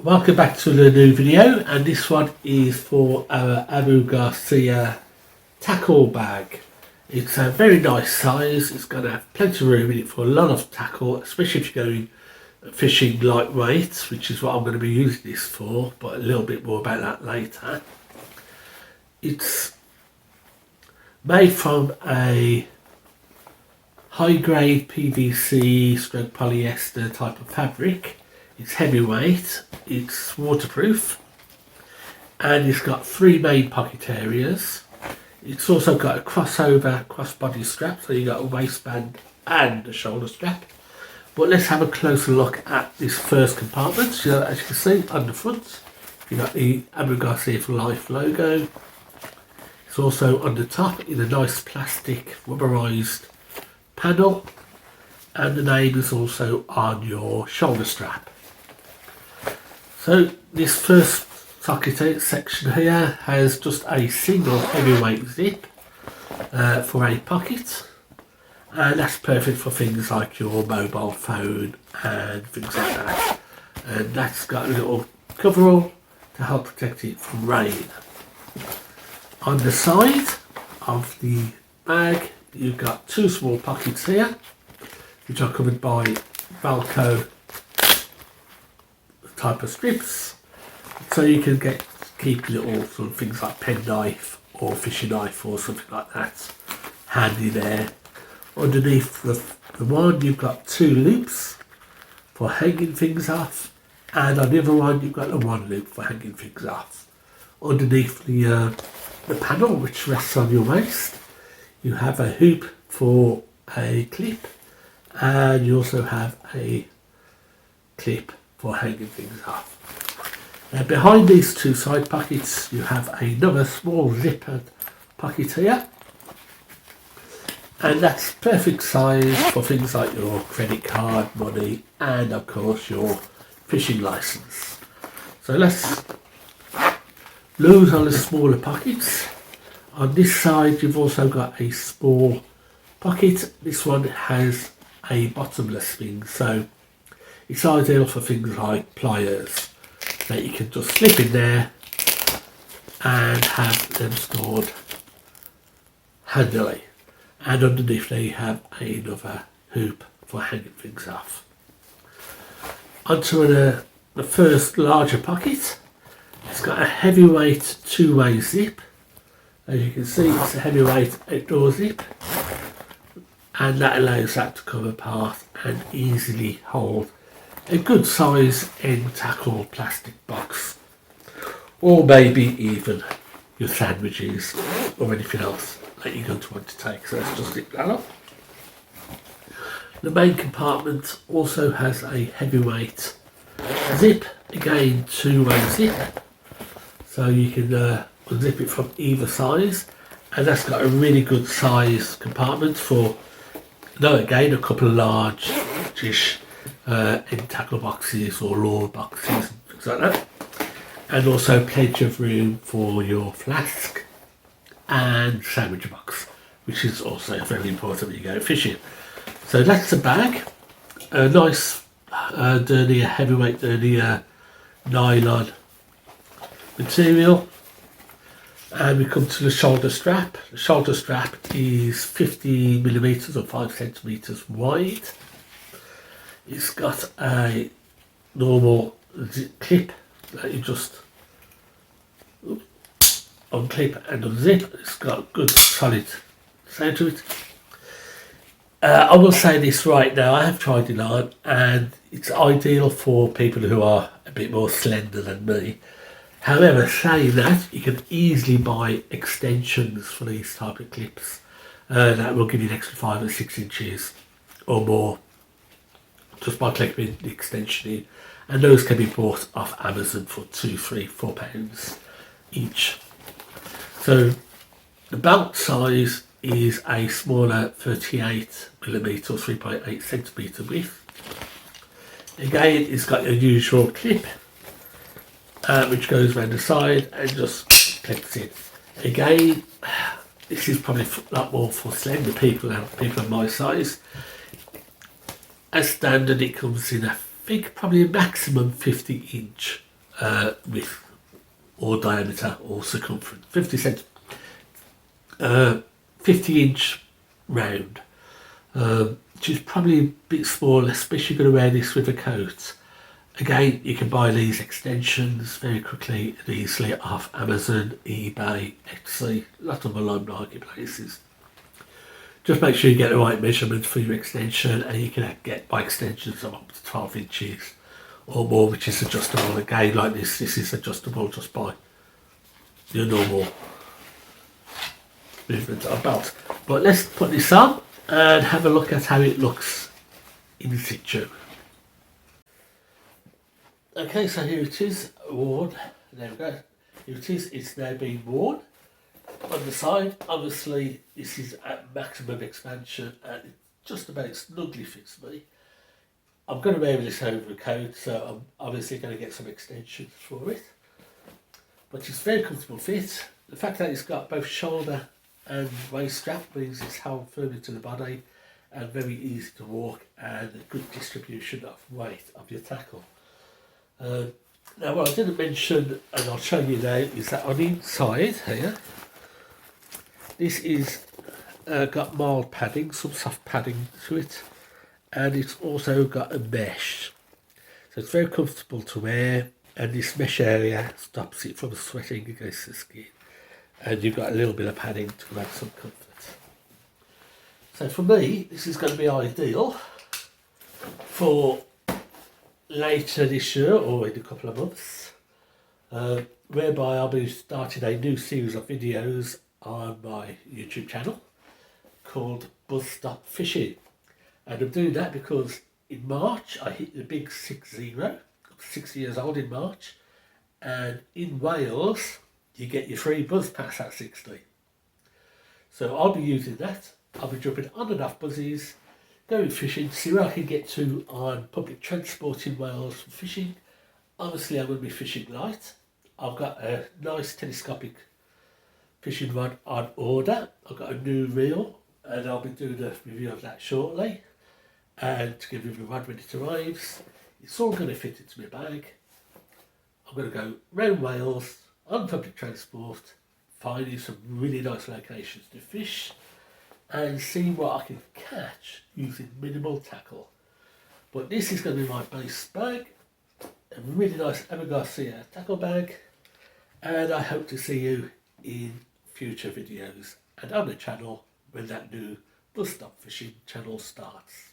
Welcome back to the new video, and this one is for our Abu Garcia tackle bag. It's a very nice size. It's going to have plenty of room in it for a lot of tackle, especially if you're going fishing lightweight, which is what I'm going to be using this for, but a little bit more about that later. It's made from a high grade PVC stroke polyester type of fabric. It's heavyweight, it's waterproof, and it's got three main pocket areas. It's also got a crossover crossbody strap, so you got a waistband and a shoulder strap. But let's have a closer look at this first compartment. So as you can see on the front, you got the Abu Garcia for Life logo. It's also on the top in a nice plastic rubberized panel, and the name is also on your shoulder strap. So this first socket section here has just a single heavyweight zip for a pocket, and that's perfect for things like your mobile phone and things like that. And that's got a little coverall to help protect it from rain. On the side of the bag you've got two small pockets here, which are covered by Velcro type of strips, so you can keep little sort of things like pen knife or fishing knife or something like that handy there. Underneath the one you've got two loops for hanging things off, and on the other one you've got the one loop for hanging things off. Underneath the panel, which rests on your waist, you have a hoop for a clip, and you also have a clip for hanging things off. Now behind these two side pockets you have another small zippered pocket here, and that's perfect size for things like your credit card, money, and of course your fishing license. So let's lose on the smaller pockets. On this side you've also got a small pocket. This one has a bottomless thing, so it's ideal for things like pliers that you can just slip in there and have them stored handily. And underneath there you have another hoop for hanging things off. Onto the first larger pocket. It's got a heavyweight two-way zip. As you can see, it's a heavyweight outdoor zip, and that allows that to come apart and easily hold a good size end tackle plastic box, or maybe even your sandwiches or anything else that you're going to want to take. So let's just zip that up. The main compartment also has a heavyweight zip, again two-way zip, so you can unzip it from either side, and that's got a really good size compartment for, again, a couple of large-ish end tackle boxes or lure boxes and things like that, and also plenty of room for your flask and sandwich box, which is also very important when you go fishing. So that's the bag, a nice Dernier, heavyweight Dernier nylon material. And we come to the shoulder strap. The shoulder strap is 50mm or 5cm wide. It's got a normal clip that you just unclip and unzip. It's got good solid sound to it. I will say this right now, I have tried it on, and it's ideal for people who are a bit more slender than me. However, saying that, you can easily buy extensions for these type of clips that will give you an extra 5 or 6 inches or more just by clicking the extension in, and those can be bought off Amazon for £2, £3, £4 each. So the belt size is a smaller 38mm or 3.8cm width. Again, it's got your usual clip which goes around the side and just clips in. Again, this is probably a lot more for slender people and people of my size. As standard, it comes in a think probably a maximum 50 inch width or diameter or circumference. 50 inch round, which is probably a bit small, especially going to wear this with a coat. Again, you can buy these extensions very quickly and easily off Amazon, eBay, Etsy, a lot of online marketplaces. Just make sure you get the right measurement for your extension, and you can get by extensions of up to 12 inches or more, which is adjustable. Again, like this is adjustable just by your normal movement of belt. But let's put this on and have a look at how it looks in situ. Okay, so here it is, worn. There we go. Here it is, it's now being worn. On the side, obviously, this is at maximum expansion and it just about snugly fits me. I'm going to wear this over a coat, so I'm obviously going to get some extensions for it. But it's very comfortable fit. The fact that it's got both shoulder and waist strap means it's held firmly to the body and very easy to walk, and a good distribution of weight of your tackle. Now what I didn't mention, and I'll show you now, is that on the inside here, this is got mild padding, some soft padding to it, and it's also got a mesh. So it's very comfortable to wear, and this mesh area stops it from sweating against the skin. And you've got a little bit of padding to add some comfort. So for me, this is going to be ideal for later this year or in a couple of months, whereby I'll be starting a new series of videos on my YouTube channel called Buzz Stop Fishing. And I'm doing that because in March I hit the big 60, 6 years old in March, and in Wales you get your free buzz pass at 60. So I'll be using that. I'll be jumping on and off buzzies, going fishing, see where I can get to on public transport in Wales for fishing. Obviously I'm going to be fishing light. I've got a nice telescopic fishing rod on order. I've got a new reel and I'll be doing a review of that shortly. And to give you the rod when it arrives, it's all going to fit into my bag. I'm going to go round Wales on public transport, finding some really nice locations to fish and see what I can catch using minimal tackle. But this is going to be my base bag, a really nice Abu Garcia tackle bag, and I hope to see you in future videos and on the channel when that new Buzz Stop Fishing channel starts.